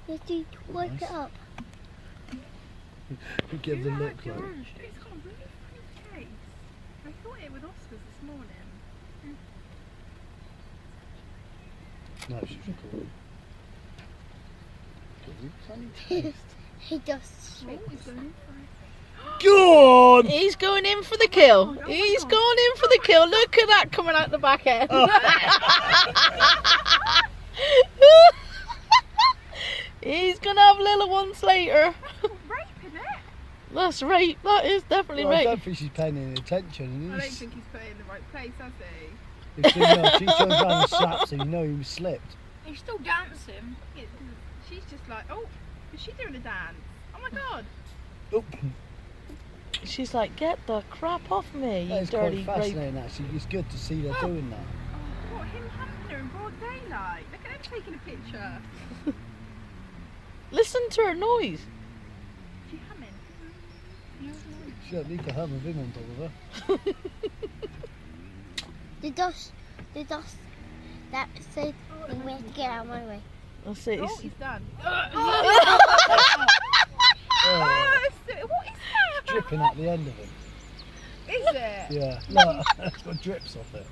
Did you wipe it up? You give the look like. It's got a really funny taste. I thought it with Oscars this morning. No, she's recording. Funny taste. He just Oh, he's going in for it. Go on! He's going in for the kill. God, He's God. going in for the kill. Look at that coming out the back end. He's going to have little ones later. Raping it? That's rape. That is definitely Well, I rape. don't think she's paying any attention. I don't think he's put it in the right place, has he? She turns around and slaps him, you know he slipped. He's still dancing. She's just like, oh, is she doing a dance? Oh my god. Oh, She's like, get the crap off me, you that's dirty quite rape. fascinating actually. It's good to see her doing that. Oh, what, him hunting her in broad daylight? Look at him taking a picture. Listen to her noise. She humming. She don't need to hum with him on top of her. the dust that said we have to get out of my way. That's it. Oh, He's- he's done. Oh, What is that? dripping at the end of it. Is it? Yeah, look, it's got drips off it.